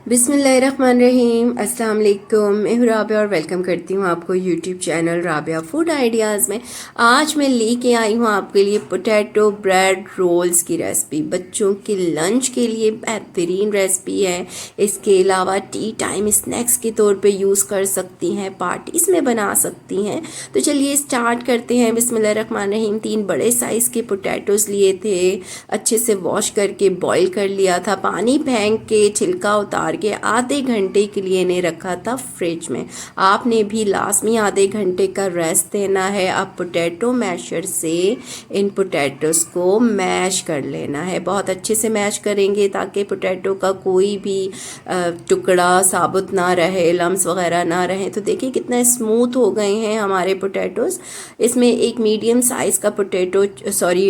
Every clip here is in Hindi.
बिस्मिल्लाहिर्रहमानिर्रहीम। अस्सलाम वालेकुम। मैं हूँ राबिया और वेलकम करती हूँ आपको YouTube channel Rabia food ideas में। आज मैं लेके आई हूँ आपके लिए पोटैटो ब्रेड रोल्स की रेसिपी। बच्चों के लंच के लिए बेहतरीन रेसिपी है। इसके अलावा टी टाइम स्नैक्स के तौर पे यूज़ कर सकती हैं, पार्टीज़ में बना सकती हैं। तो चलिए स्टार्ट करते हैं। बिस्मिल्लाहिर्रहमानिर्रहीम। 3 बड़े साइज़ के पोटैटोज़ लिए थे, अच्छे से वॉश करके बॉईल कर लिया था, पानी फेंक के छिलका उतार के आधे घंटे के लिए इन्हें रखा था फ्रिज में। आपने भी लाजमी आधे घंटे का रेस्ट देना है। अब पोटैटो मैशर से इन पोटैटोस को मैश कर लेना है। बहुत अच्छे से मैश करेंगे ताकि पोटैटो का कोई भी टुकड़ा साबुत ना रहे, लम्स वगैरह ना रहे। तो देखिए कितना स्मूथ हो गए हैं हमारे पोटैटोस। इसमें एक मीडियम साइज़ का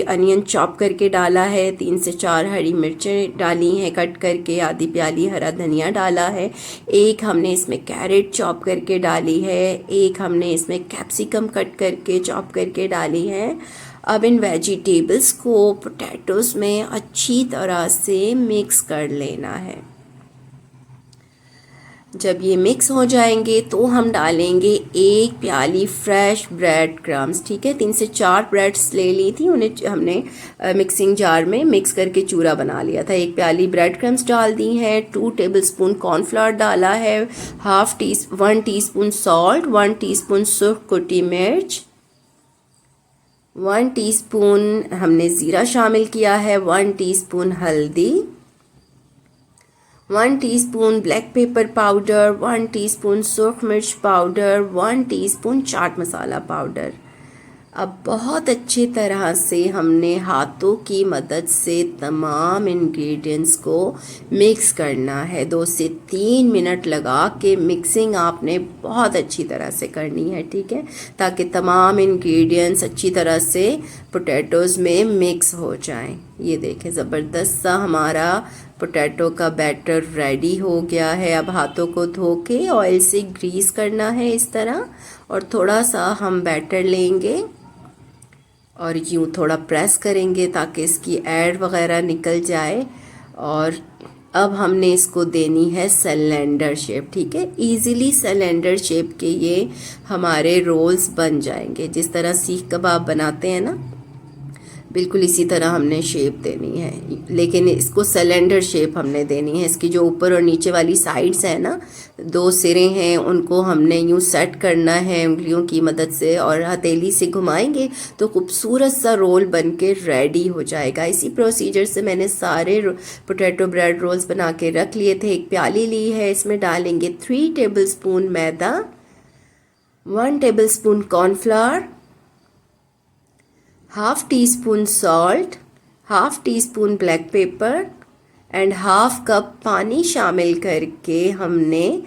अनियन चॉप करके डाला है, 3 से 4 हरी मिर्चें डाली हैं कट करके, आधी प्याली हरा धनिया डाला है, एक हमने इसमें कैरेट चॉप करके डाली है, एक हमने इसमें कैप्सिकम कट करके चॉप करके डाली है। अब इन वेजिटेबल्स को पोटैटोस में अच्छी तरह से मिक्स कर लेना है। जब ये मिक्स हो जाएंगे तो हम डालेंगे 1 प्याली फ्रेश ब्रेड क्रम्स। ठीक है, 3 से 4 ब्रेड्स ले ली थी, उन्हें हमने मिक्सिंग जार में मिक्स करके चूरा बना लिया था। 1 प्याली ब्रेड क्रम्स डाल दी हैं, 2 टेबलस्पून कॉर्नफ्लावर डाला है, 1 टीस्पून सॉल्ट, 1 टीस्पून सुर्ख कुटी मिर्च, 1 टीस्पून हमने ज़ीरा शामिल किया है, 1 टीस्पून हल्दी, 1 teaspoon black pepper powder, 1 teaspoon सुर्ख मिर्च powder, 1 teaspoon chaat masala powder. अब बहुत अच्छी तरह से हमने हाथों की मदद से तमाम इंग्रेडिएंट्स को मिक्स करना है। 2 से 3 मिनट लगा के मिक्सिंग आपने बहुत अच्छी तरह से करनी है। ठीक है, ताकि तमाम इंग्रेडिएंट्स अच्छी तरह से पोटैटोज़ में मिक्स हो जाएं। ये देखें ज़बरदस्त सा हमारा पोटैटो का बैटर रेडी हो गया है। अब हाथों को धो के ऑयल से ग्रीस करना है इस तरह, और थोड़ा सा हम बैटर लेंगे और यूँ थोड़ा प्रेस करेंगे ताकि इसकी एड वगैरह निकल जाए। और अब हमने इसको देनी है सिलेंडर शेप। ठीक है, इजीली सिलेंडर शेप के ये हमारे रोल्स बन जाएंगे। जिस तरह सीख कबाब बनाते हैं ना, बिल्कुल इसी तरह हमने शेप देनी है, लेकिन इसको सिलेंडर शेप हमने देनी है। इसकी जो ऊपर और नीचे वाली साइड्स है ना, 2 सिरे हैं, उनको हमने यूँ सेट करना है उंगलियों की मदद से, और हथेली से घुमाएंगे तो खूबसूरत सा रोल बन के रेडी हो जाएगा। इसी प्रोसीजर से मैंने सारे पोटैटो ब्रेड रोल्स बना के रख लिए थे। एक प्याली ली है, इसमें डालेंगे 3 tablespoon maida, 1 tablespoon cornflour, half tea spoon salt, half tea spoon black pepper and half cup पानी शामिल करके हमने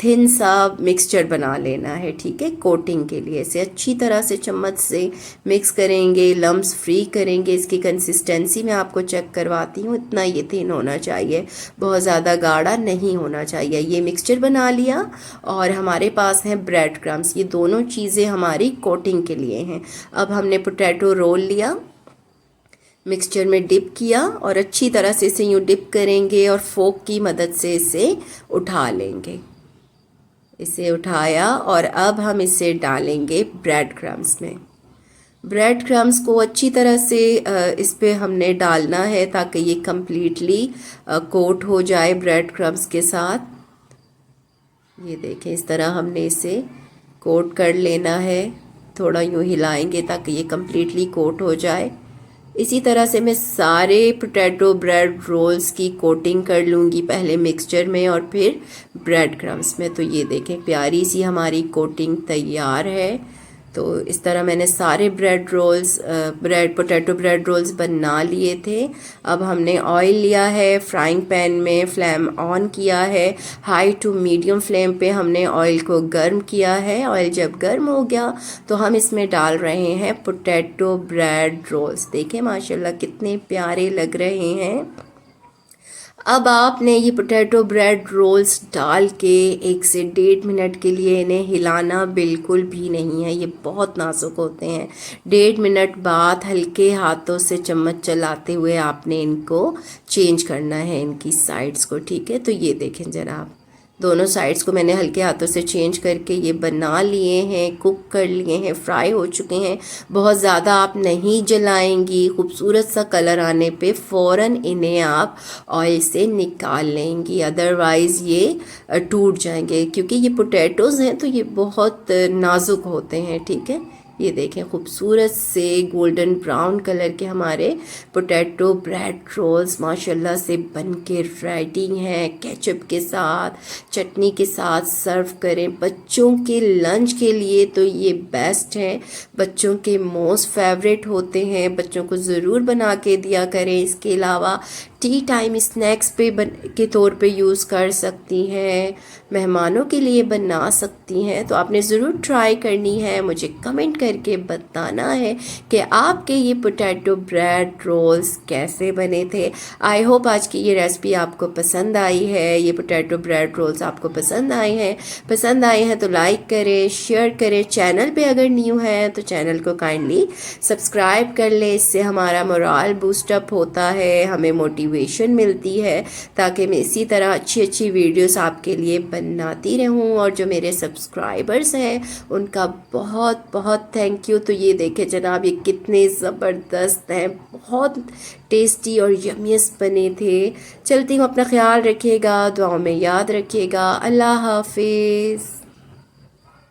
थिन सा मिक्सचर बना लेना है। ठीक है, कोटिंग के लिए इसे अच्छी तरह से चम्मच से मिक्स करेंगे, लम्स फ्री करेंगे। इसकी कंसिस्टेंसी मैं आपको चेक करवाती हूँ, इतना ये थिन होना चाहिए, बहुत ज़्यादा गाढ़ा नहीं होना चाहिए। ये मिक्सचर बना लिया और हमारे पास हैं ब्रेड क्रम्स। ये दोनों चीज़ें हमारी कोटिंग के लिए हैं। अब हमने पोटैटो रोल लिया, मिक्सचर में डिप किया और अच्छी तरह से इसे यूँ डिप करेंगे और फोक की मदद से इसे उठा लेंगे। इसे उठाया और अब हम इसे डालेंगे ब्रेड क्रम्स में। ब्रेड क्रम्स को अच्छी तरह से इस पे हमने डालना है ताकि ये कम्प्लीटली कोट हो जाए ब्रेड क्रम्स के साथ। ये देखें, इस तरह हमने इसे कोट कर लेना है। थोड़ा यूँ हिलाएंगे ताकि ये कम्प्लीटली कोट हो जाए। इसी तरह से मैं सारे पोटैटो ब्रेड रोल्स की कोटिंग कर लूँगी, पहले मिक्सचर में और फिर ब्रेड क्रम्स में। तो ये देखें प्यारी सी हमारी कोटिंग तैयार है। तो इस तरह मैंने सारे पोटैटो ब्रेड रोल्स बना लिए थे। अब हमने ऑयल लिया है, फ्राइंग पैन में फ्लेम ऑन किया है, हाई टू मीडियम फ्लेम पे हमने ऑयल को गर्म किया है। ऑयल जब गर्म हो गया तो हम इसमें डाल रहे हैं पोटैटो ब्रेड रोल्स। देखें माशाल्लाह कितने प्यारे लग रहे हैं। अब आपने ये पोटैटो ब्रेड रोल्स डाल के 1 से 1.5 मिनट के लिए इन्हें हिलाना बिल्कुल भी नहीं है, ये बहुत नाजुक होते हैं। 1.5 मिनट बाद हल्के हाथों से चम्मच चलाते हुए आपने इनको चेंज करना है, इनकी साइड्स को, ठीक है। तो ये देखें जरा आप, दोनों साइड्स को मैंने हल्के हाथों से चेंज करके ये बना लिए हैं, कुक कर लिए हैं, फ्राई हो चुके हैं। बहुत ज़्यादा आप नहीं जलाएंगी, खूबसूरत सा कलर आने पे फ़ौरन इन्हें आप ऑयल से निकाल लेंगी, अदरवाइज़ ये टूट जाएंगे, क्योंकि ये पोटैटोज़ हैं तो ये बहुत नाजुक होते हैं, ठीक है। ये देखें खूबसूरत से गोल्डन ब्राउन कलर के हमारे पोटैटो ब्रेड रोल्स माशाल्लाह से बन के रेडी हैं। केचप के साथ, चटनी के साथ सर्व करें। बच्चों के लंच के लिए तो ये बेस्ट हैं, बच्चों के मोस्ट फेवरेट होते हैं, बच्चों को ज़रूर बना के दिया करें। इसके अलावा टी टाइम स्नैक्स के तौर पे यूज़ कर सकती हैं, मेहमानों के लिए बना सकती हैं। तो आपने ज़रूर ट्राई करनी है, मुझे कमेंट करके बताना है कि आपके ये पोटैटो ब्रेड रोल्स कैसे बने थे। आई होप आज की ये रेसिपी आपको पसंद आई है, ये पोटैटो ब्रेड रोल्स आपको पसंद आए हैं तो लाइक करें, शेयर करें। चैनल पे अगर न्यू है तो चैनल को काइंडली सब्सक्राइब कर ले, इससे हमारा मोरल बूस्टअप होता है, हमें मोटिवेशन मिलती है, ताकि मैं इसी तरह अच्छी अच्छी वीडियोस आपके लिए बनाती रहूं। और जो मेरे सब्सक्राइबर्स हैं उनका बहुत बहुत थैंक यू। तो ये देखें जनाब, ये कितने ज़बरदस्त हैं, बहुत टेस्टी और यमीएस्ट बने थे। चलती हूँ, अपना ख्याल रखिएगा, दुआओं में याद रखिएगा। अल्लाह हाफिज़।